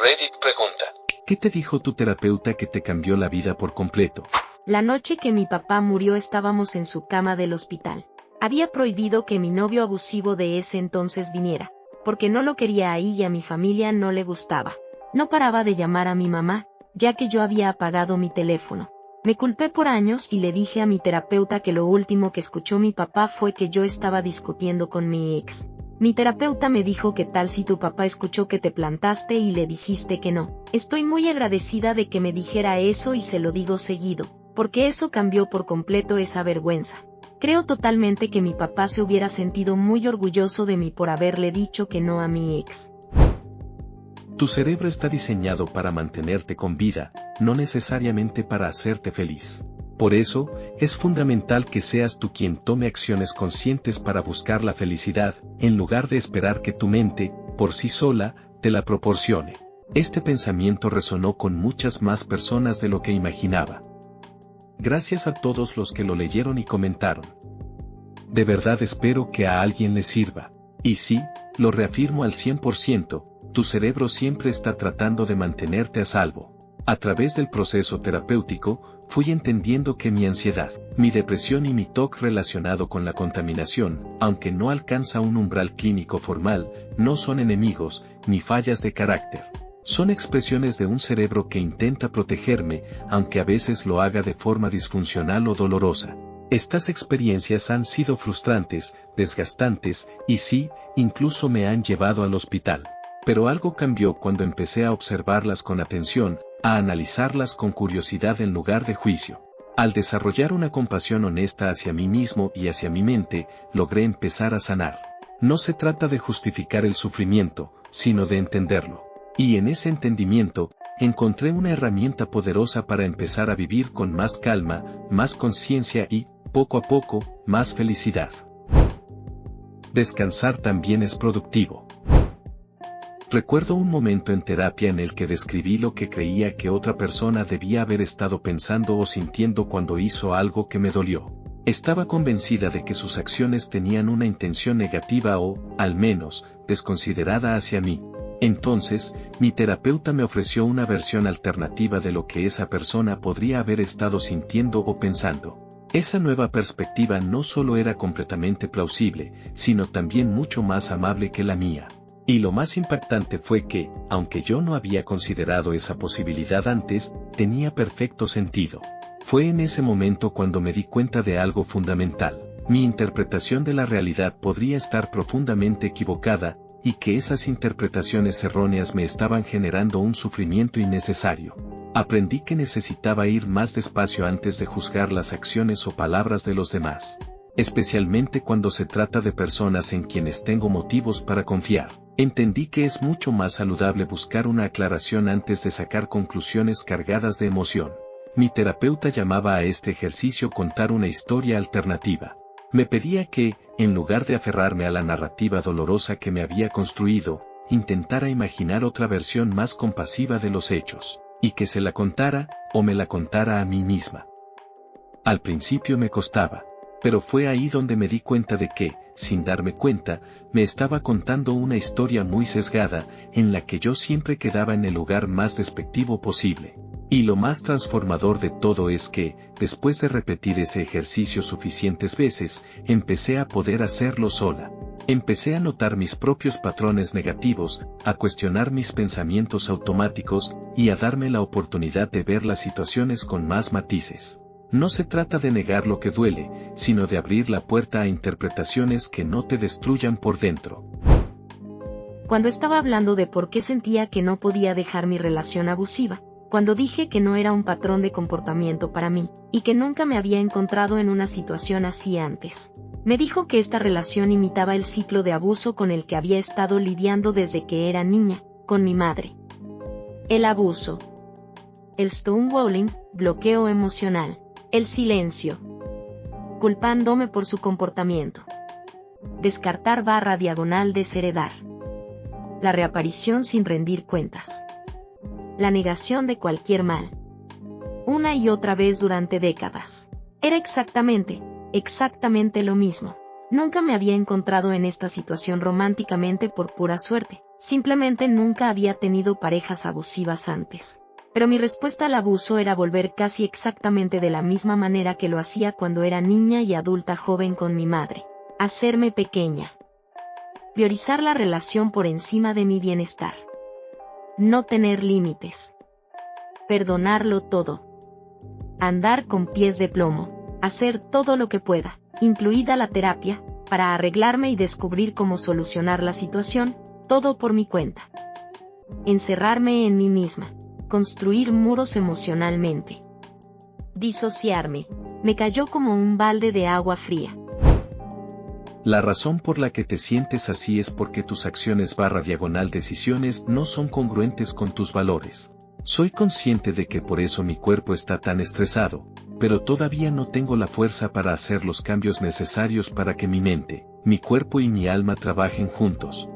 Reddit pregunta: ¿qué te dijo tu terapeuta que te cambió la vida por completo? La noche que mi papá murió estábamos en su cama del hospital. Había prohibido que mi novio abusivo de ese entonces viniera, porque no lo quería ahí y a mi familia no le gustaba. No paraba de llamar a mi mamá, ya que yo había apagado mi teléfono. Me culpé por años y le dije a mi terapeuta que lo último que escuchó mi papá fue que yo estaba discutiendo con mi ex. Mi terapeuta me dijo: ¿qué tal si tu papá escuchó que te plantaste y le dijiste que no? Estoy muy agradecida de que me dijera eso y se lo digo seguido, porque eso cambió por completo esa vergüenza. Creo totalmente que mi papá se hubiera sentido muy orgulloso de mí por haberle dicho que no a mi ex. Tu cerebro está diseñado para mantenerte con vida, no necesariamente para hacerte feliz. Por eso, es fundamental que seas tú quien tome acciones conscientes para buscar la felicidad, en lugar de esperar que tu mente, por sí sola, te la proporcione. Este pensamiento resonó con muchas más personas de lo que imaginaba. Gracias a todos los que lo leyeron y comentaron. De verdad espero que a alguien le sirva. Y sí, lo reafirmo al 100%, tu cerebro siempre está tratando de mantenerte a salvo. A través del proceso terapéutico, fui entendiendo que mi ansiedad, mi depresión y mi TOC relacionado con la contaminación, aunque no alcanza un umbral clínico formal, no son enemigos, ni fallas de carácter. Son expresiones de un cerebro que intenta protegerme, aunque a veces lo haga de forma disfuncional o dolorosa. Estas experiencias han sido frustrantes, desgastantes, y sí, incluso me han llevado al hospital. Pero algo cambió cuando empecé a observarlas con atención, a analizarlas con curiosidad en lugar de juicio. Al desarrollar una compasión honesta hacia mí mismo y hacia mi mente, logré empezar a sanar. No se trata de justificar el sufrimiento, sino de entenderlo. Y en ese entendimiento, encontré una herramienta poderosa para empezar a vivir con más calma, más conciencia y, poco a poco, más felicidad. Descansar también es productivo. Recuerdo un momento en terapia en el que describí lo que creía que otra persona debía haber estado pensando o sintiendo cuando hizo algo que me dolió. Estaba convencida de que sus acciones tenían una intención negativa o, al menos, desconsiderada hacia mí. Entonces, mi terapeuta me ofreció una versión alternativa de lo que esa persona podría haber estado sintiendo o pensando. Esa nueva perspectiva no solo era completamente plausible, sino también mucho más amable que la mía. Y lo más impactante fue que, aunque yo no había considerado esa posibilidad antes, tenía perfecto sentido. Fue en ese momento cuando me di cuenta de algo fundamental. Mi interpretación de la realidad podría estar profundamente equivocada, y que esas interpretaciones erróneas me estaban generando un sufrimiento innecesario. Aprendí que necesitaba ir más despacio antes de juzgar las acciones o palabras de los demás. Especialmente cuando se trata de personas en quienes tengo motivos para confiar. Entendí que es mucho más saludable buscar una aclaración antes de sacar conclusiones cargadas de emoción. Mi terapeuta llamaba a este ejercicio contar una historia alternativa. Me pedía que, en lugar de aferrarme a la narrativa dolorosa que me había construido, intentara imaginar otra versión más compasiva de los hechos, y que se la contara, o me la contara a mí misma. Al principio me costaba. Pero fue ahí donde me di cuenta de que, sin darme cuenta, me estaba contando una historia muy sesgada, en la que yo siempre quedaba en el lugar más despectivo posible. Y lo más transformador de todo es que, después de repetir ese ejercicio suficientes veces, empecé a poder hacerlo sola. Empecé a notar mis propios patrones negativos, a cuestionar mis pensamientos automáticos, y a darme la oportunidad de ver las situaciones con más matices. No se trata de negar lo que duele, sino de abrir la puerta a interpretaciones que no te destruyan por dentro. Cuando estaba hablando de por qué sentía que no podía dejar mi relación abusiva, cuando dije que no era un patrón de comportamiento para mí, y que nunca me había encontrado en una situación así antes. Me dijo que esta relación imitaba el ciclo de abuso con el que había estado lidiando desde que era niña, con mi madre. El abuso. El stonewalling, bloqueo emocional. El silencio. Culpándome por su comportamiento. Descartar / desheredar. La reaparición sin rendir cuentas. La negación de cualquier mal. Una y otra vez durante décadas. Era exactamente lo mismo. Nunca me había encontrado en esta situación románticamente por pura suerte, simplemente nunca había tenido parejas abusivas antes. Pero mi respuesta al abuso era volver casi exactamente de la misma manera que lo hacía cuando era niña y adulta joven con mi madre. Hacerme pequeña. Priorizar la relación por encima de mi bienestar. No tener límites. Perdonarlo todo. Andar con pies de plomo. Hacer todo lo que pueda, incluida la terapia, para arreglarme y descubrir cómo solucionar la situación, todo por mi cuenta. Encerrarme en mí misma. Construir muros emocionalmente. Disociarme. Me cayó como un balde de agua fría. La razón por la que te sientes así es porque tus acciones/decisiones no son congruentes con tus valores. Soy consciente de que por eso mi cuerpo está tan estresado, pero todavía no tengo la fuerza para hacer los cambios necesarios para que mi mente, mi cuerpo y mi alma trabajen juntos.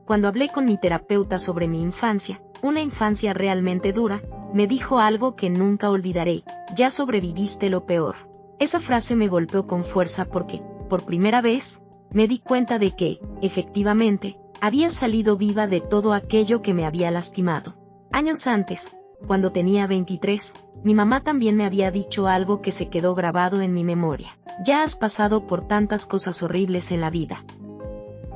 Cuando hablé con mi terapeuta sobre mi infancia, una infancia realmente dura, me dijo algo que nunca olvidaré: ya sobreviviste lo peor. Esa frase me golpeó con fuerza porque, por primera vez, me di cuenta de que, efectivamente, había salido viva de todo aquello que me había lastimado. Años antes, cuando tenía 23, mi mamá también me había dicho algo que se quedó grabado en mi memoria: ya has pasado por tantas cosas horribles en la vida.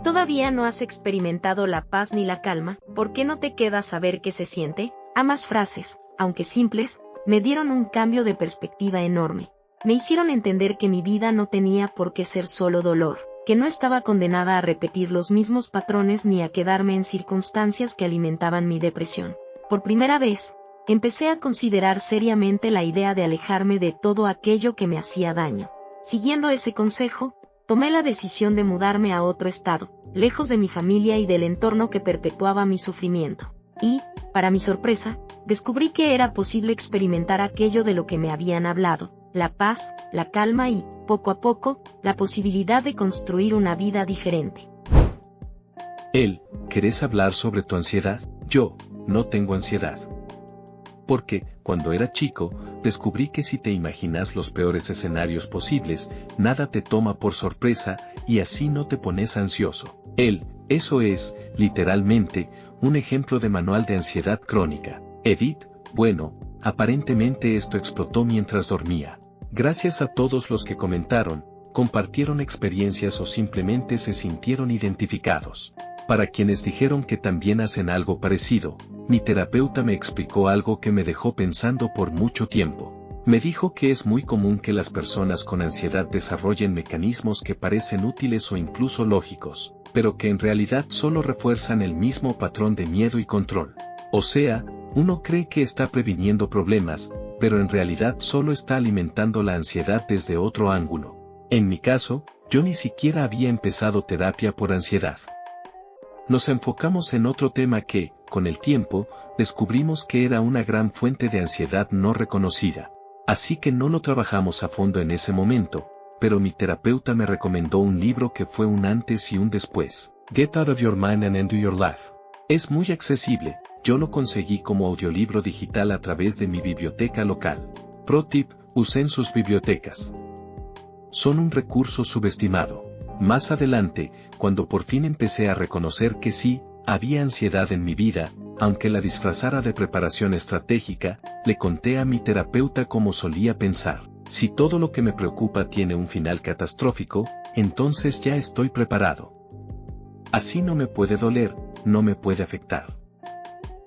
¿Todavía no has experimentado la paz ni la calma? ¿Por qué no te quedas a ver qué se siente? Ambas frases, aunque simples, me dieron un cambio de perspectiva enorme. Me hicieron entender que mi vida no tenía por qué ser solo dolor, que no estaba condenada a repetir los mismos patrones ni a quedarme en circunstancias que alimentaban mi depresión. Por primera vez, empecé a considerar seriamente la idea de alejarme de todo aquello que me hacía daño. Siguiendo ese consejo, tomé la decisión de mudarme a otro estado, lejos de mi familia y del entorno que perpetuaba mi sufrimiento. Y, para mi sorpresa, descubrí que era posible experimentar aquello de lo que me habían hablado: la paz, la calma y, poco a poco, la posibilidad de construir una vida diferente. ¿Querés hablar sobre tu ansiedad? Yo no tengo ansiedad. Porque, cuando era chico, descubrí que si te imaginas los peores escenarios posibles, nada te toma por sorpresa, y así no te pones ansioso. Eso es, literalmente, un ejemplo de manual de ansiedad crónica. Edith, bueno, aparentemente esto explotó mientras dormía. Gracias a todos los que comentaron, compartieron experiencias o simplemente se sintieron identificados. Para quienes dijeron que también hacen algo parecido, mi terapeuta me explicó algo que me dejó pensando por mucho tiempo. Me dijo que es muy común que las personas con ansiedad desarrollen mecanismos que parecen útiles o incluso lógicos, pero que en realidad solo refuerzan el mismo patrón de miedo y control. O sea, uno cree que está previniendo problemas, pero en realidad solo está alimentando la ansiedad desde otro ángulo. En mi caso, yo ni siquiera había empezado terapia por ansiedad. Nos enfocamos en otro tema que, con el tiempo, descubrimos que era una gran fuente de ansiedad no reconocida. Así que no lo trabajamos a fondo en ese momento, pero mi terapeuta me recomendó un libro que fue un antes y un después: Get Out of Your Mind and Into Your Life. Es muy accesible, yo lo conseguí como audiolibro digital a través de mi biblioteca local. Pro tip: usen sus bibliotecas. Son un recurso subestimado. Más adelante, cuando por fin empecé a reconocer que sí, había ansiedad en mi vida, aunque la disfrazara de preparación estratégica, le conté a mi terapeuta cómo solía pensar: si todo lo que me preocupa tiene un final catastrófico, entonces ya estoy preparado. Así no me puede doler, no me puede afectar.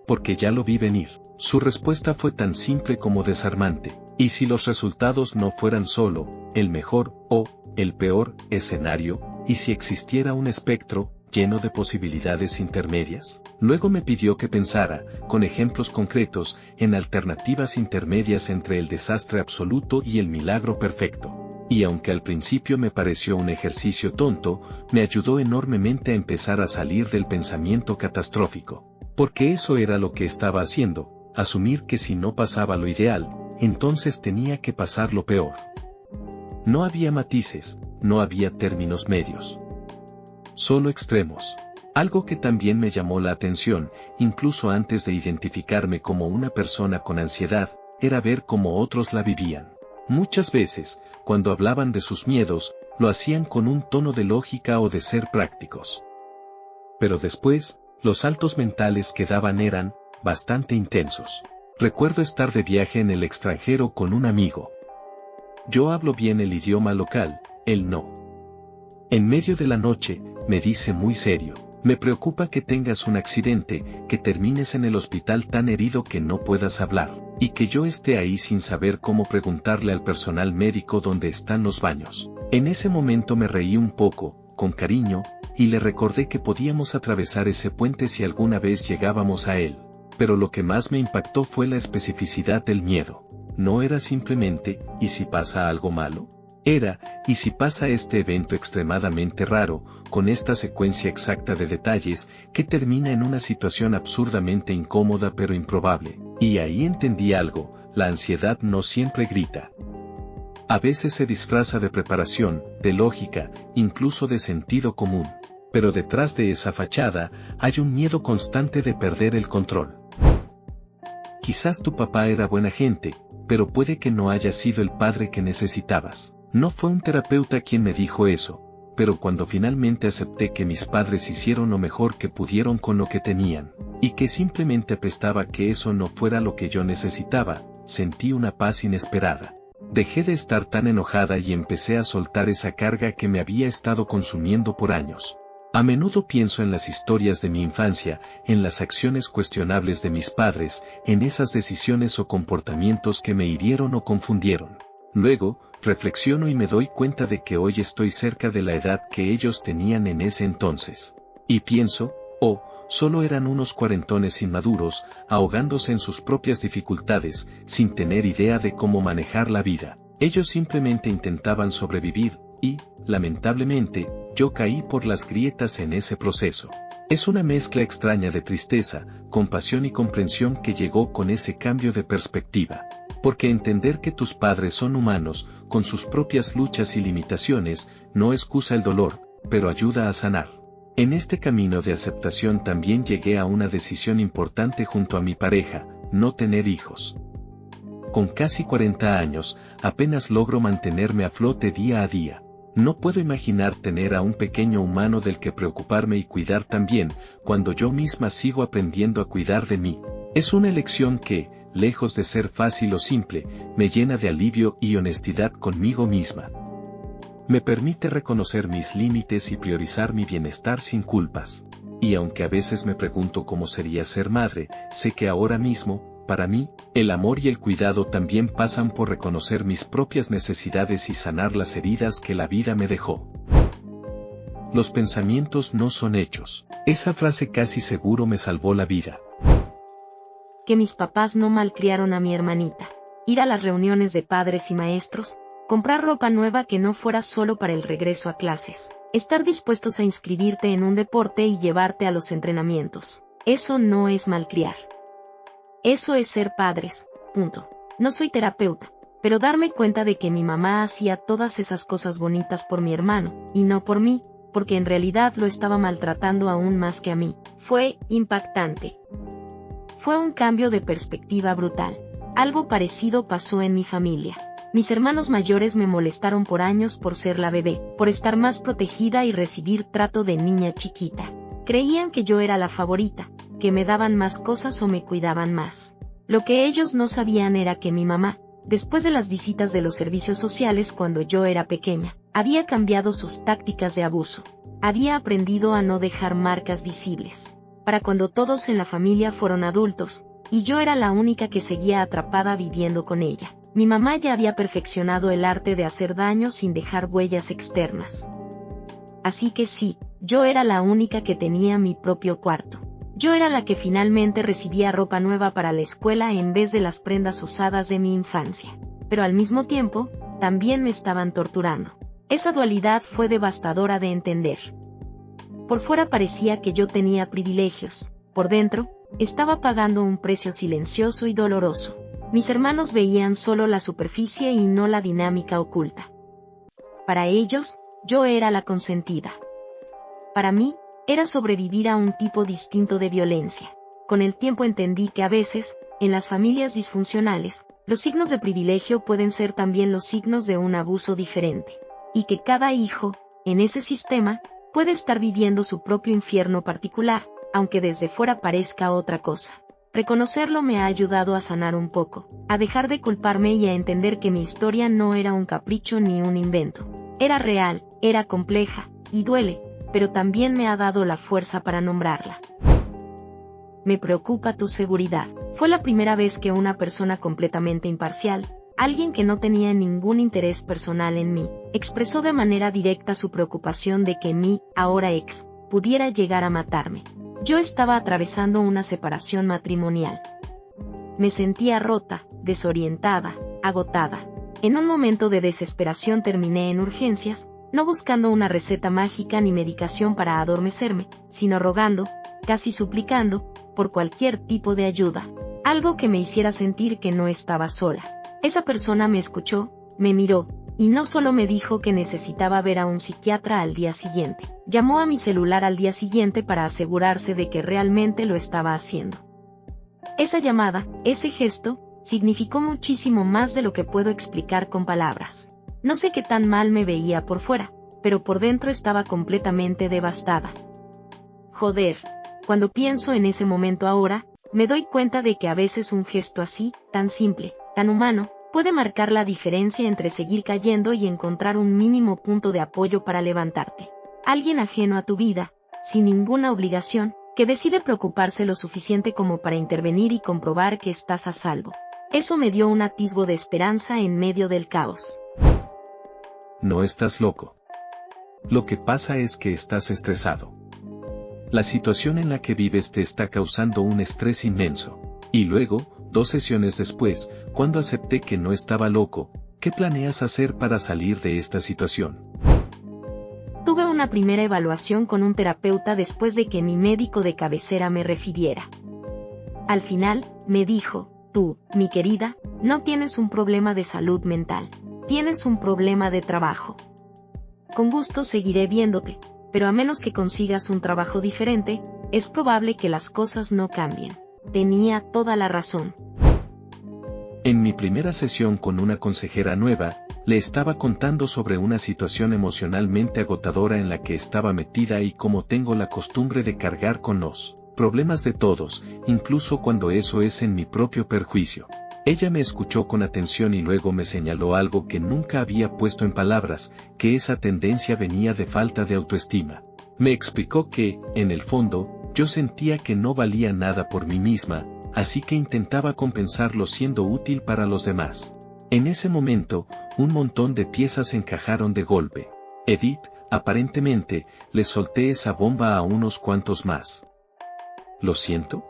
Porque ya lo vi venir. Su respuesta fue tan simple como desarmante: ¿y si los resultados no fueran solo el mejor o el peor escenario, y si existiera un espectro lleno de posibilidades intermedias? Luego me pidió que pensara, con ejemplos concretos, en alternativas intermedias entre el desastre absoluto y el milagro perfecto. Y aunque al principio me pareció un ejercicio tonto, me ayudó enormemente a empezar a salir del pensamiento catastrófico. Porque eso era lo que estaba haciendo: asumir que si no pasaba lo ideal, entonces tenía que pasar lo peor. No había matices, no había términos medios. Solo extremos. Algo que también me llamó la atención, incluso antes de identificarme como una persona con ansiedad, era ver cómo otros la vivían. Muchas veces, cuando hablaban de sus miedos, lo hacían con un tono de lógica o de ser prácticos. Pero después, los saltos mentales que daban eran bastante intensos. Recuerdo estar de viaje en el extranjero con un amigo. Yo hablo bien el idioma local, él no. En medio de la noche, me dice muy serio: me preocupa que tengas un accidente, que termines en el hospital tan herido que no puedas hablar, y que yo esté ahí sin saber cómo preguntarle al personal médico dónde están los baños. En ese momento me reí un poco, con cariño, y le recordé que podíamos atravesar ese puente si alguna vez llegábamos a él. Pero lo que más me impactó fue la especificidad del miedo. No era simplemente, ¿y si pasa algo malo? Era, ¿y si pasa este evento extremadamente raro, con esta secuencia exacta de detalles, que termina en una situación absurdamente incómoda pero improbable? Y ahí entendí algo: la ansiedad no siempre grita. A veces se disfraza de preparación, de lógica, incluso de sentido común. Pero detrás de esa fachada, hay un miedo constante de perder el control. Quizás tu papá era buena gente, pero puede que no haya sido el padre que necesitabas. No fue un terapeuta quien me dijo eso, pero cuando finalmente acepté que mis padres hicieron lo mejor que pudieron con lo que tenían, y que simplemente apestaba que eso no fuera lo que yo necesitaba, sentí una paz inesperada. Dejé de estar tan enojada y empecé a soltar esa carga que me había estado consumiendo por años. A menudo pienso en las historias de mi infancia, en las acciones cuestionables de mis padres, en esas decisiones o comportamientos que me hirieron o confundieron. Luego, reflexiono y me doy cuenta de que hoy estoy cerca de la edad que ellos tenían en ese entonces. Y pienso, solo eran unos cuarentones inmaduros, ahogándose en sus propias dificultades, sin tener idea de cómo manejar la vida. Ellos simplemente intentaban sobrevivir, y, lamentablemente, yo caí por las grietas en ese proceso. Es una mezcla extraña de tristeza, compasión y comprensión que llegó con ese cambio de perspectiva. Porque entender que tus padres son humanos, con sus propias luchas y limitaciones, no excusa el dolor, pero ayuda a sanar. En este camino de aceptación también llegué a una decisión importante junto a mi pareja: no tener hijos. Con casi 40 años, apenas logro mantenerme a flote día a día. No puedo imaginar tener a un pequeño humano del que preocuparme y cuidar también, cuando yo misma sigo aprendiendo a cuidar de mí. Es una elección que, lejos de ser fácil o simple, me llena de alivio y honestidad conmigo misma. Me permite reconocer mis límites y priorizar mi bienestar sin culpas. Y aunque a veces me pregunto cómo sería ser madre, sé que ahora mismo, para mí, el amor y el cuidado también pasan por reconocer mis propias necesidades y sanar las heridas que la vida me dejó. Los pensamientos no son hechos. Esa frase casi seguro me salvó la vida. Que mis papás no malcriaron a mi hermanita. Ir a las reuniones de padres y maestros, comprar ropa nueva que no fuera solo para el regreso a clases, estar dispuestos a inscribirte en un deporte y llevarte a los entrenamientos. Eso no es malcriar. Eso es ser padres, punto. No soy terapeuta, pero darme cuenta de que mi mamá hacía todas esas cosas bonitas por mi hermano, y no por mí, porque en realidad lo estaba maltratando aún más que a mí, fue impactante. Fue un cambio de perspectiva brutal. Algo parecido pasó en mi familia. Mis hermanos mayores me molestaron por años por ser la bebé, por estar más protegida y recibir trato de niña chiquita. Creían que yo era la favorita, que me daban más cosas o me cuidaban más. Lo que ellos no sabían era que mi mamá, después de las visitas de los servicios sociales cuando yo era pequeña, había cambiado sus tácticas de abuso. Había aprendido a no dejar marcas visibles. Para cuando todos en la familia fueron adultos, y yo era la única que seguía atrapada viviendo con ella, mi mamá ya había perfeccionado el arte de hacer daño sin dejar huellas externas. Así que sí, yo era la única que tenía mi propio cuarto. Yo era la que finalmente recibía ropa nueva para la escuela en vez de las prendas usadas de mi infancia. Pero al mismo tiempo, también me estaban torturando. Esa dualidad fue devastadora de entender. Por fuera parecía que yo tenía privilegios. Por dentro, estaba pagando un precio silencioso y doloroso. Mis hermanos veían solo la superficie y no la dinámica oculta. Para ellos, yo era la consentida. Para mí, era sobrevivir a un tipo distinto de violencia. Con el tiempo entendí que a veces, en las familias disfuncionales, los signos de privilegio pueden ser también los signos de un abuso diferente. Y que cada hijo, en ese sistema, puede estar viviendo su propio infierno particular, aunque desde fuera parezca otra cosa. Reconocerlo me ha ayudado a sanar un poco, a dejar de culparme y a entender que mi historia no era un capricho ni un invento. Era real, era compleja, y duele, pero también me ha dado la fuerza para nombrarla. Me preocupa tu seguridad. Fue la primera vez que una persona completamente imparcial, alguien que no tenía ningún interés personal en mí, expresó de manera directa su preocupación de que mi, ahora ex, pudiera llegar a matarme. Yo estaba atravesando una separación matrimonial. Me sentía rota, desorientada, agotada. En un momento de desesperación terminé en urgencias, no buscando una receta mágica ni medicación para adormecerme, sino rogando, casi suplicando, por cualquier tipo de ayuda. Algo que me hiciera sentir que no estaba sola. Esa persona me escuchó, me miró, y no solo me dijo que necesitaba ver a un psiquiatra al día siguiente. Llamó a mi celular al día siguiente para asegurarse de que realmente lo estaba haciendo. Esa llamada, ese gesto, significó muchísimo más de lo que puedo explicar con palabras. No sé qué tan mal me veía por fuera, pero por dentro estaba completamente devastada. Joder, cuando pienso en ese momento ahora, me doy cuenta de que a veces un gesto así, tan simple, tan humano, puede marcar la diferencia entre seguir cayendo y encontrar un mínimo punto de apoyo para levantarte. Alguien ajeno a tu vida, sin ninguna obligación, que decide preocuparse lo suficiente como para intervenir y comprobar que estás a salvo. Eso me dio un atisbo de esperanza en medio del caos. No estás loco. Lo que pasa es que estás estresado. La situación en la que vives te está causando un estrés inmenso. Y luego, 2 sesiones después, cuando acepté que no estaba loco, ¿qué planeas hacer para salir de esta situación? Tuve una primera evaluación con un terapeuta después de que mi médico de cabecera me refiriera. Al final, me dijo, tú, mi querida, no tienes un problema de salud mental, tienes un problema de trabajo. Con gusto seguiré viéndote, pero a menos que consigas un trabajo diferente, es probable que las cosas no cambien. Tenía toda la razón. En mi primera sesión con una consejera nueva, le estaba contando sobre una situación emocionalmente agotadora en la que estaba metida y cómo tengo la costumbre de cargar con los problemas de todos, incluso cuando eso es en mi propio perjuicio. Ella me escuchó con atención y luego me señaló algo que nunca había puesto en palabras, que esa tendencia venía de falta de autoestima. Me explicó que, en el fondo, yo sentía que no valía nada por mí misma, así que intentaba compensarlo siendo útil para los demás. En ese momento, un montón de piezas encajaron de golpe. Edith, aparentemente, le solté esa bomba a unos cuantos más. ¿Lo siento?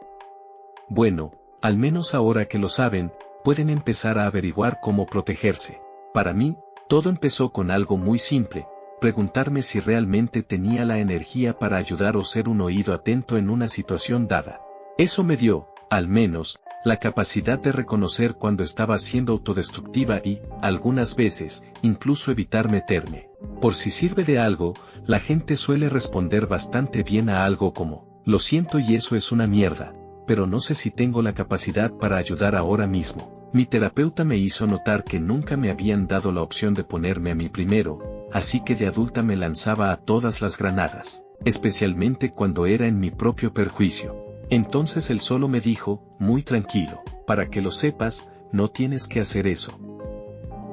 Bueno, al menos ahora que lo saben, pueden empezar a averiguar cómo protegerse. Para mí, todo empezó con algo muy simple. Preguntarme si realmente tenía la energía para ayudar o ser un oído atento en una situación dada. Eso me dio, al menos, la capacidad de reconocer cuando estaba siendo autodestructiva y, algunas veces, incluso evitar meterme. Por si sirve de algo, la gente suele responder bastante bien a algo como, lo siento y eso es una mierda, pero no sé si tengo la capacidad para ayudar ahora mismo. Mi terapeuta me hizo notar que nunca me habían dado la opción de ponerme a mí primero, así que de adulta me lanzaba a todas las granadas, especialmente cuando era en mi propio perjuicio. Entonces él solo me dijo, muy tranquilo, para que lo sepas, no tienes que hacer eso.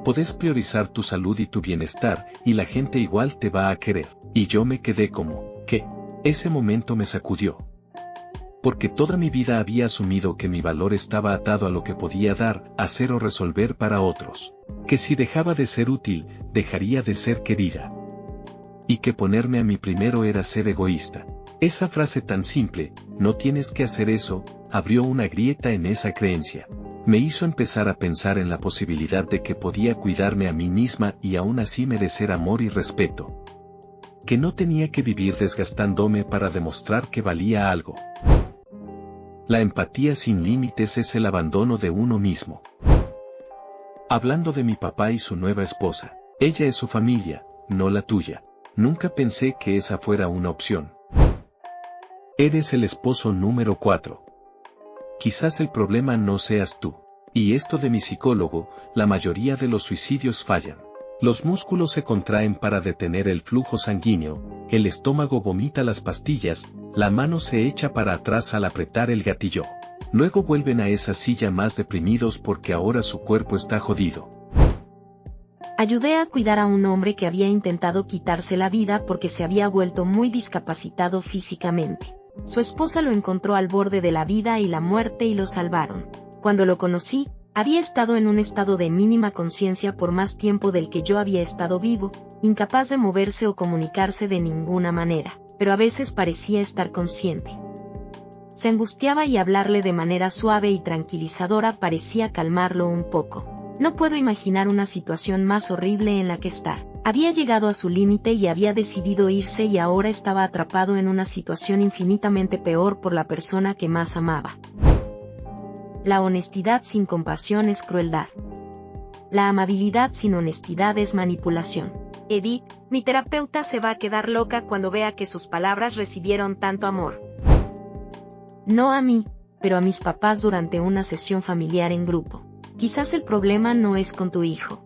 Podés priorizar tu salud y tu bienestar, y la gente igual te va a querer. Y yo me quedé como, ¿qué? Ese momento me sacudió. Porque toda mi vida había asumido que mi valor estaba atado a lo que podía dar, hacer o resolver para otros. Que si dejaba de ser útil, dejaría de ser querida. Y que ponerme a mí primero era ser egoísta. Esa frase tan simple, no tienes que hacer eso, abrió una grieta en esa creencia. Me hizo empezar a pensar en la posibilidad de que podía cuidarme a mí misma y aún así merecer amor y respeto. Que no tenía que vivir desgastándome para demostrar que valía algo. La empatía sin límites es el abandono de uno mismo. Hablando de mi papá y su nueva esposa, ella es su familia, no la tuya. Nunca pensé que esa fuera una opción. Eres el esposo número 4. Quizás el problema no seas tú. Y esto de mi psicólogo, la mayoría de los suicidios fallan. Los músculos se contraen para detener el flujo sanguíneo, el estómago vomita las pastillas, la mano se echa para atrás al apretar el gatillo. Luego vuelven a esa silla más deprimidos porque ahora su cuerpo está jodido. Ayudé a cuidar a un hombre que había intentado quitarse la vida porque se había vuelto muy discapacitado físicamente. Su esposa lo encontró al borde de la vida y la muerte y lo salvaron. Cuando lo conocí, había estado en un estado de mínima conciencia por más tiempo del que yo había estado vivo, incapaz de moverse o comunicarse de ninguna manera, pero a veces parecía estar consciente. Se angustiaba y hablarle de manera suave y tranquilizadora parecía calmarlo un poco. No puedo imaginar una situación más horrible en la que estar. Había llegado a su límite y había decidido irse y ahora estaba atrapado en una situación infinitamente peor por la persona que más amaba. La honestidad sin compasión es crueldad. La amabilidad sin honestidad es manipulación. Edith, mi terapeuta se va a quedar loca cuando vea que sus palabras recibieron tanto amor. No a mí, pero a mis papás durante una sesión familiar en grupo. Quizás el problema no es con tu hijo.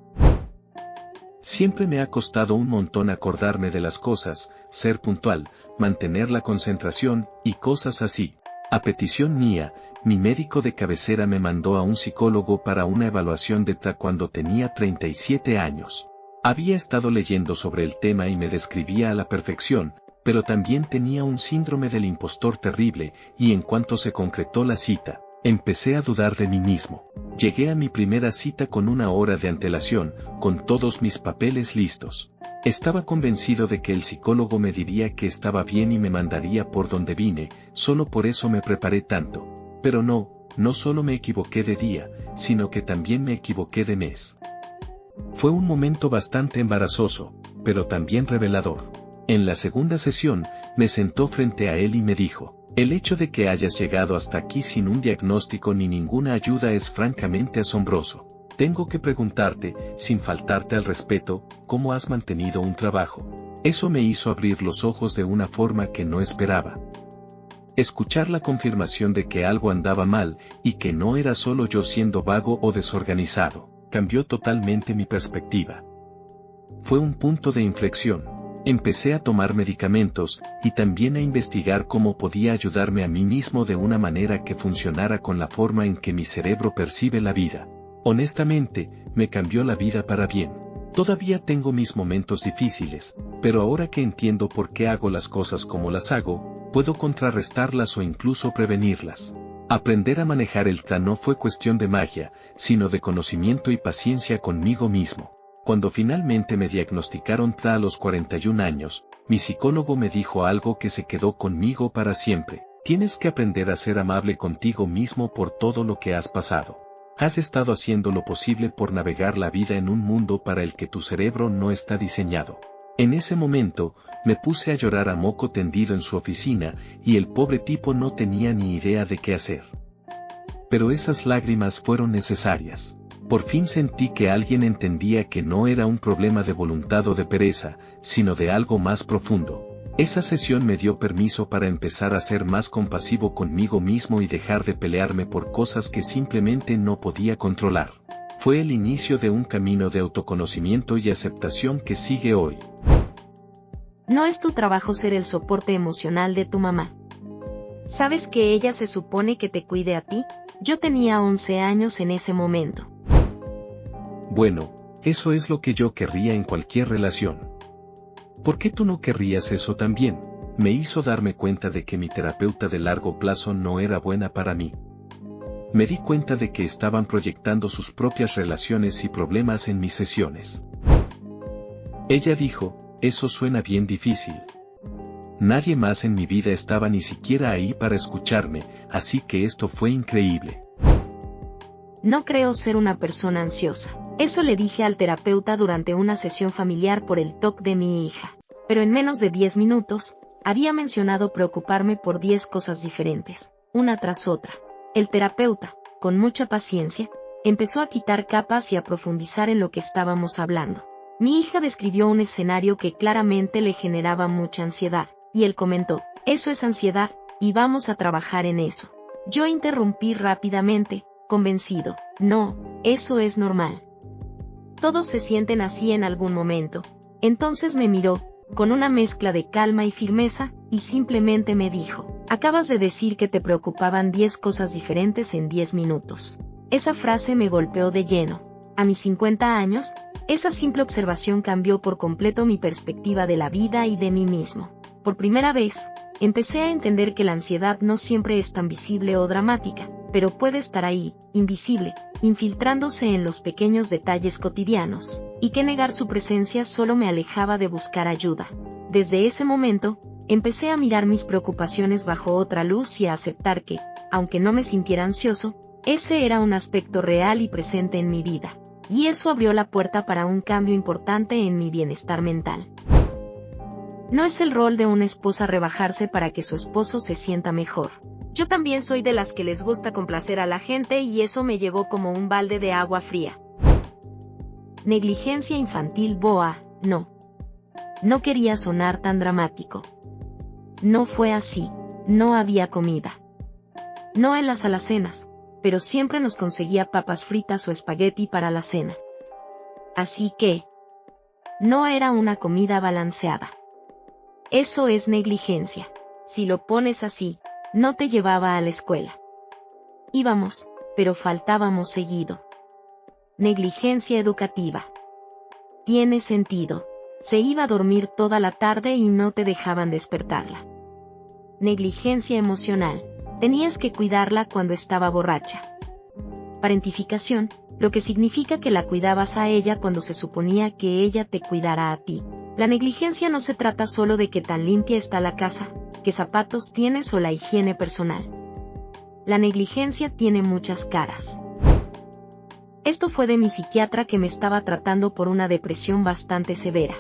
Siempre me ha costado un montón acordarme de las cosas, ser puntual, mantener la concentración, y cosas así. A petición mía, mi médico de cabecera me mandó a un psicólogo para una evaluación de TDA cuando tenía 37 años. Había estado leyendo sobre el tema y me describía a la perfección, pero también tenía un síndrome del impostor terrible, y en cuanto se concretó la cita, empecé a dudar de mí mismo. Llegué a mi primera cita con 1 hora de antelación, con todos mis papeles listos. Estaba convencido de que el psicólogo me diría que estaba bien y me mandaría por donde vine, solo por eso me preparé tanto. Pero no solo me equivoqué de día, sino que también me equivoqué de mes. Fue un momento bastante embarazoso, pero también revelador. En la segunda sesión, me sentó frente a él y me dijo: el hecho de que hayas llegado hasta aquí sin un diagnóstico ni ninguna ayuda es francamente asombroso. Tengo que preguntarte, sin faltarte al respeto, ¿cómo has mantenido un trabajo? Eso me hizo abrir los ojos de una forma que no esperaba. Escuchar la confirmación de que algo andaba mal, y que no era solo yo siendo vago o desorganizado, cambió totalmente mi perspectiva. Fue un punto de inflexión. Empecé a tomar medicamentos, y también a investigar cómo podía ayudarme a mí mismo de una manera que funcionara con la forma en que mi cerebro percibe la vida. Honestamente, me cambió la vida para bien. Todavía tengo mis momentos difíciles, pero ahora que entiendo por qué hago las cosas como las hago, puedo contrarrestarlas o incluso prevenirlas. Aprender a manejar el TDA no fue cuestión de magia, sino de conocimiento y paciencia conmigo mismo. Cuando finalmente me diagnosticaron TDA a los 41 años, mi psicólogo me dijo algo que se quedó conmigo para siempre. Tienes que aprender a ser amable contigo mismo por todo lo que has pasado. Has estado haciendo lo posible por navegar la vida en un mundo para el que tu cerebro no está diseñado. En ese momento, me puse a llorar a moco tendido en su oficina, y el pobre tipo no tenía ni idea de qué hacer. Pero esas lágrimas fueron necesarias. Por fin sentí que alguien entendía que no era un problema de voluntad o de pereza, sino de algo más profundo. Esa sesión me dio permiso para empezar a ser más compasivo conmigo mismo y dejar de pelearme por cosas que simplemente no podía controlar. Fue el inicio de un camino de autoconocimiento y aceptación que sigue hoy. No es tu trabajo ser el soporte emocional de tu mamá. ¿Sabes que ella se supone que te cuide a ti? Yo tenía 11 años en ese momento. Bueno, eso es lo que yo querría en cualquier relación. ¿Por qué tú no querrías eso también? Me hizo darme cuenta de que mi terapeuta de largo plazo no era buena para mí. Me di cuenta de que estaban proyectando sus propias relaciones y problemas en mis sesiones. Ella dijo: eso suena bien difícil. Nadie más en mi vida estaba ni siquiera ahí para escucharme, así que esto fue increíble. No creo ser una persona ansiosa. Eso le dije al terapeuta durante una sesión familiar por el TOC de mi hija. Pero en menos de 10 minutos, había mencionado preocuparme por 10 cosas diferentes, una tras otra. El terapeuta, con mucha paciencia, empezó a quitar capas y a profundizar en lo que estábamos hablando. Mi hija describió un escenario que claramente le generaba mucha ansiedad, y él comentó: eso es ansiedad, y vamos a trabajar en eso. Yo interrumpí rápidamente, convencido: no, eso es normal. Todos se sienten así en algún momento. Entonces me miró, con una mezcla de calma y firmeza, y simplemente me dijo: acabas de decir que te preocupaban 10 cosas diferentes en 10 minutos. Esa frase me golpeó de lleno. A mis 50 años, esa simple observación cambió por completo mi perspectiva de la vida y de mí mismo. Por primera vez, empecé a entender que la ansiedad no siempre es tan visible o dramática, pero puede estar ahí, invisible, infiltrándose en los pequeños detalles cotidianos, y que negar su presencia solo me alejaba de buscar ayuda. Desde ese momento, empecé a mirar mis preocupaciones bajo otra luz y a aceptar que, aunque no me sintiera ansioso, ese era un aspecto real y presente en mi vida. Y eso abrió la puerta para un cambio importante en mi bienestar mental. No es el rol de una esposa rebajarse para que su esposo se sienta mejor. Yo también soy de las que les gusta complacer a la gente y eso me llegó como un balde de agua fría. Negligencia infantil boa, no. No quería sonar tan dramático. No fue así, no había comida. No en las alacenas, pero siempre nos conseguía papas fritas o espagueti para la cena. Así que, no era una comida balanceada. Eso es negligencia. Si lo pones así, no te llevaba a la escuela. Íbamos, pero faltábamos seguido. Negligencia educativa. Tiene sentido. Se iba a dormir toda la tarde y no te dejaban despertarla. Negligencia emocional. Tenías que cuidarla cuando estaba borracha. Parentificación, lo que significa que la cuidabas a ella cuando se suponía que ella te cuidara a ti. La negligencia no se trata solo de que tan limpia está la casa, qué zapatos tienes o la higiene personal. La negligencia tiene muchas caras. Esto fue de mi psiquiatra que me estaba tratando por una depresión bastante severa.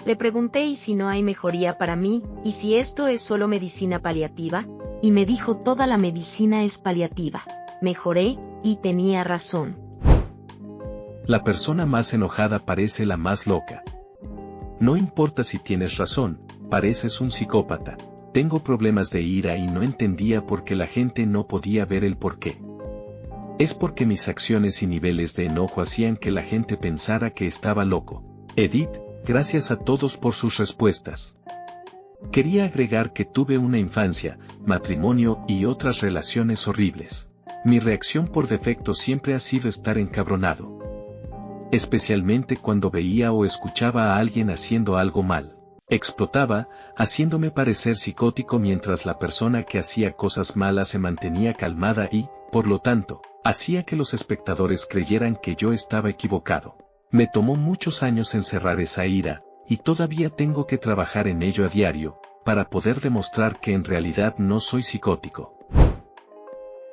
Le pregunté y si no hay mejoría para mí, y si esto es solo medicina paliativa, y me dijo toda la medicina es paliativa. Mejoré, y tenía razón. La persona más enojada parece la más loca. No importa si tienes razón, pareces un psicópata. Tengo problemas de ira y no entendía por qué la gente no podía ver el porqué. Es porque mis acciones y niveles de enojo hacían que la gente pensara que estaba loco. Edith, gracias a todos por sus respuestas. Quería agregar que tuve una infancia, matrimonio y otras relaciones horribles. Mi reacción por defecto siempre ha sido estar encabronado. Especialmente cuando veía o escuchaba a alguien haciendo algo mal. Explotaba, haciéndome parecer psicótico mientras la persona que hacía cosas malas se mantenía calmada y, por lo tanto, hacía que los espectadores creyeran que yo estaba equivocado. Me tomó muchos años encerrar esa ira, y todavía tengo que trabajar en ello a diario, para poder demostrar que en realidad no soy psicótico.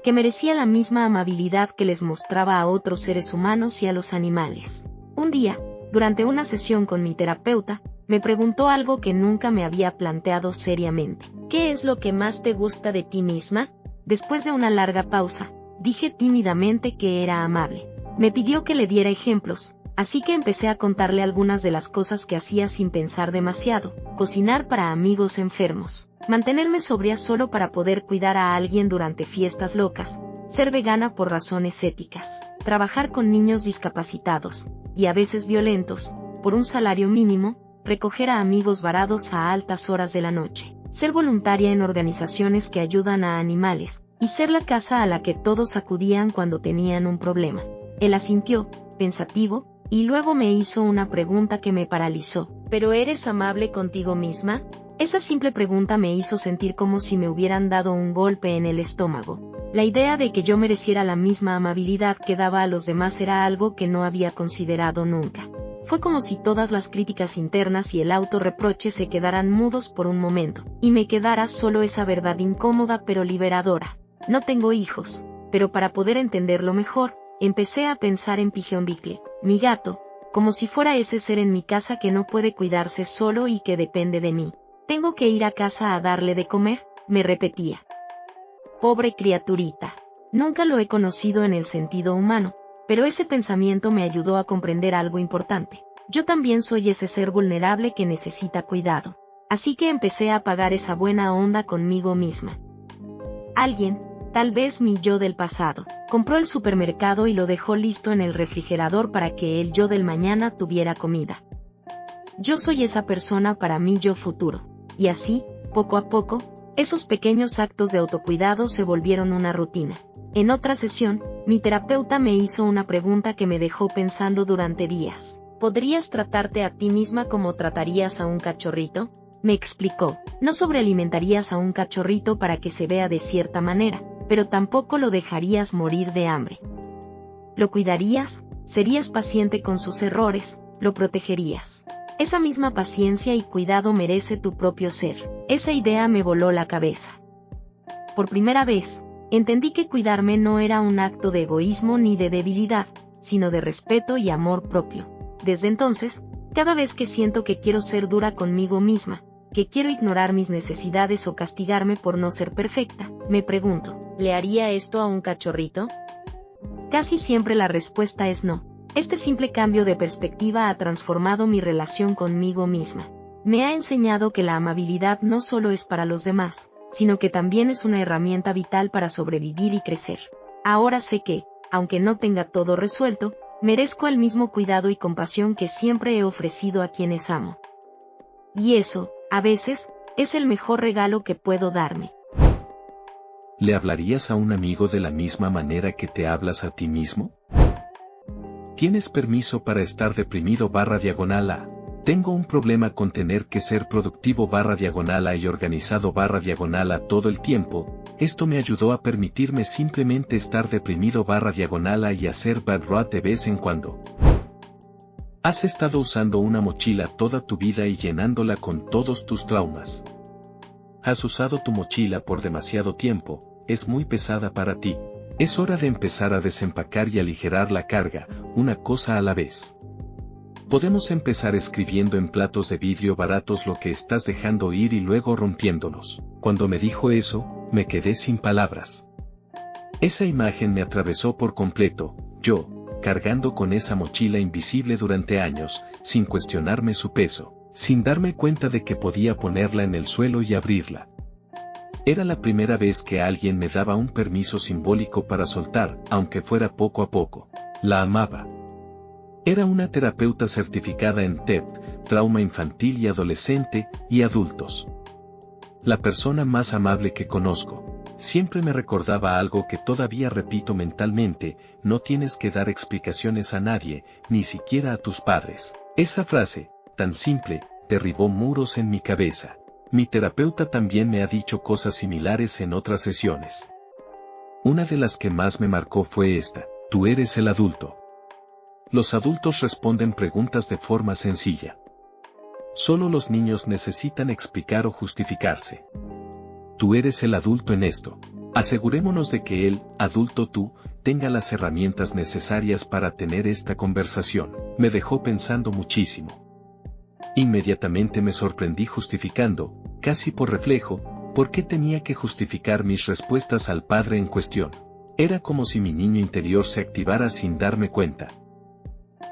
Que merecía la misma amabilidad que les mostraba a otros seres humanos y a los animales. Un día, durante una sesión con mi terapeuta, me preguntó algo que nunca me había planteado seriamente. ¿Qué es lo que más te gusta de ti misma? Después de una larga pausa, dije tímidamente que era amable. Me pidió que le diera ejemplos, así que empecé a contarle algunas de las cosas que hacía sin pensar demasiado: cocinar para amigos enfermos, mantenerme sobria solo para poder cuidar a alguien durante fiestas locas, ser vegana por razones éticas, trabajar con niños discapacitados, y a veces violentos, por un salario mínimo, recoger a amigos varados a altas horas de la noche, ser voluntaria en organizaciones que ayudan a animales, y ser la casa a la que todos acudían cuando tenían un problema. Él asintió, pensativo, y luego me hizo una pregunta que me paralizó. ¿Pero eres amable contigo misma? Esa simple pregunta me hizo sentir como si me hubieran dado un golpe en el estómago. La idea de que yo mereciera la misma amabilidad que daba a los demás era algo que no había considerado nunca. Fue como si todas las críticas internas y el autorreproche se quedaran mudos por un momento, y me quedara solo esa verdad incómoda pero liberadora. No tengo hijos, pero para poder entenderlo mejor, empecé a pensar en Pigeon Bicle, mi gato, como si fuera ese ser en mi casa que no puede cuidarse solo y que depende de mí. Tengo que ir a casa a darle de comer, me repetía. Pobre criaturita. Nunca lo he conocido en el sentido humano, pero ese pensamiento me ayudó a comprender algo importante. Yo también soy ese ser vulnerable que necesita cuidado. Así que empecé a apagar esa buena onda conmigo misma. Alguien, Tal vez mi yo del pasado compró el supermercado y lo dejó listo en el refrigerador para que el yo del mañana tuviera comida. Yo soy esa persona para mi yo futuro. Y así, poco a poco, esos pequeños actos de autocuidado se volvieron una rutina. En otra sesión, mi terapeuta me hizo una pregunta que me dejó pensando durante días. ¿Podrías tratarte a ti misma como tratarías a un cachorrito? Me explicó, no sobrealimentarías a un cachorrito para que se vea de cierta manera, pero tampoco lo dejarías morir de hambre. Lo cuidarías, serías paciente con sus errores, lo protegerías. Esa misma paciencia y cuidado merece tu propio ser. Esa idea me voló la cabeza. Por primera vez, entendí que cuidarme no era un acto de egoísmo ni de debilidad, sino de respeto y amor propio. Desde entonces, cada vez que siento que quiero ser dura conmigo misma, que quiero ignorar mis necesidades o castigarme por no ser perfecta, me pregunto, ¿le haría esto a un cachorrito? Casi siempre la respuesta es no. Este simple cambio de perspectiva ha transformado mi relación conmigo misma. Me ha enseñado que la amabilidad no solo es para los demás, sino que también es una herramienta vital para sobrevivir y crecer. Ahora sé que, aunque no tenga todo resuelto, merezco el mismo cuidado y compasión que siempre he ofrecido a quienes amo. Y eso, a veces, es el mejor regalo que puedo darme. ¿Le hablarías a un amigo de la misma manera que te hablas a ti mismo? ¿Tienes permiso para estar deprimido /A? Tengo un problema con tener que ser productivo /A y organizado /A todo el tiempo. Esto me ayudó a permitirme simplemente estar deprimido /A y hacer bad road de vez en cuando. Has estado usando una mochila toda tu vida y llenándola con todos tus traumas. Has usado tu mochila por demasiado tiempo, es muy pesada para ti. Es hora de empezar a desempacar y aligerar la carga, una cosa a la vez. Podemos empezar escribiendo en platos de vidrio baratos lo que estás dejando ir y luego rompiéndolos. Cuando me dijo eso, me quedé sin palabras. Esa imagen me atravesó por completo, yo, cargando con esa mochila invisible durante años, sin cuestionarme su peso, sin darme cuenta de que podía ponerla en el suelo y abrirla. Era la primera vez que alguien me daba un permiso simbólico para soltar, aunque fuera poco a poco. La amaba. Era una terapeuta certificada en TED, trauma infantil y adolescente, y adultos. La persona más amable que conozco. Siempre me recordaba algo que todavía repito mentalmente, no tienes que dar explicaciones a nadie, ni siquiera a tus padres. Esa frase, tan simple, derribó muros en mi cabeza. Mi terapeuta también me ha dicho cosas similares en otras sesiones. Una de las que más me marcó fue esta: tú eres el adulto. Los adultos responden preguntas de forma sencilla. Solo los niños necesitan explicar o justificarse. Tú eres el adulto en esto. Asegurémonos de que el adulto tú tenga las herramientas necesarias para tener esta conversación. Me dejó pensando muchísimo. Inmediatamente me sorprendí justificando, casi por reflejo, por qué tenía que justificar mis respuestas al padre en cuestión. Era como si mi niño interior se activara sin darme cuenta.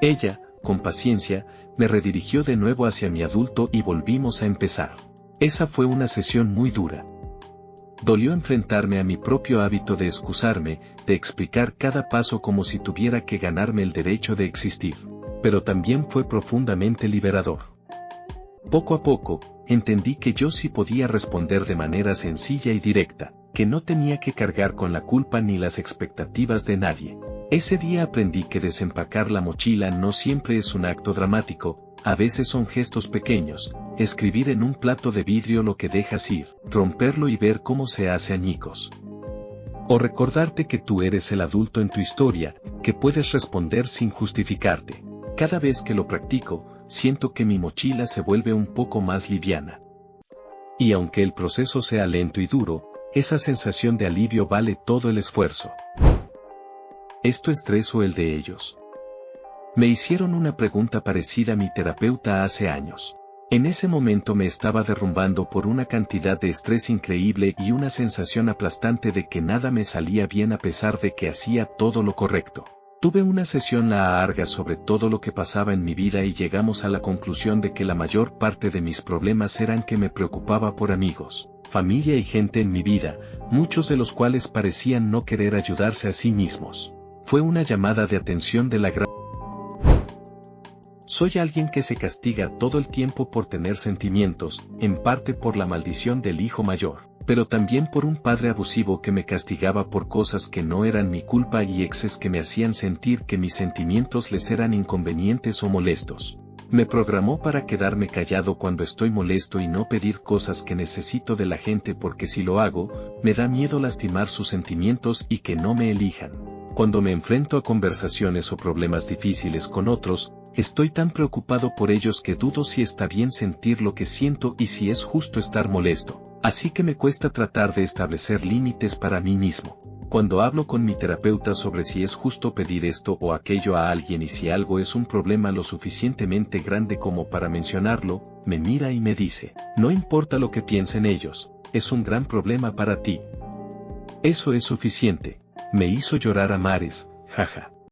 Ella, con paciencia, me redirigió de nuevo hacia mi adulto y volvimos a empezar. Esa fue una sesión muy dura. Dolió enfrentarme a mi propio hábito de excusarme, de explicar cada paso como si tuviera que ganarme el derecho de existir. Pero también fue profundamente liberador. Poco a poco, entendí que yo sí podía responder de manera sencilla y directa, que no tenía que cargar con la culpa ni las expectativas de nadie. Ese día aprendí que desempacar la mochila no siempre es un acto dramático, a veces son gestos pequeños, escribir en un plato de vidrio lo que dejas ir, romperlo y ver cómo se hace añicos. O recordarte que tú eres el adulto en tu historia, que puedes responder sin justificarte. Cada vez que lo practico, siento que mi mochila se vuelve un poco más liviana. Y aunque el proceso sea lento y duro, esa sensación de alivio vale todo el esfuerzo. ¿Es tu estrés o el de ellos? Me hicieron una pregunta parecida a mi terapeuta hace años. En ese momento me estaba derrumbando por una cantidad de estrés increíble y una sensación aplastante de que nada me salía bien a pesar de que hacía todo lo correcto. Tuve una sesión larga sobre todo lo que pasaba en mi vida y llegamos a la conclusión de que la mayor parte de mis problemas eran que me preocupaba por amigos, familia y gente en mi vida, muchos de los cuales parecían no querer ayudarse a sí mismos. Fue una llamada de atención de la gran... Soy alguien que se castiga todo el tiempo por tener sentimientos, en parte por la maldición del hijo mayor, pero también por un padre abusivo que me castigaba por cosas que no eran mi culpa y exes que me hacían sentir que mis sentimientos les eran inconvenientes o molestos. Me programó para quedarme callado cuando estoy molesto y no pedir cosas que necesito de la gente porque si lo hago, me da miedo lastimar sus sentimientos y que no me elijan. Cuando me enfrento a conversaciones o problemas difíciles con otros, estoy tan preocupado por ellos que dudo si está bien sentir lo que siento y si es justo estar molesto. Así que me cuesta tratar de establecer límites para mí mismo. Cuando hablo con mi terapeuta sobre si es justo pedir esto o aquello a alguien y si algo es un problema lo suficientemente grande como para mencionarlo, me mira y me dice, no importa lo que piensen ellos, es un gran problema para ti. Eso es suficiente. Me hizo llorar a mares, jaja.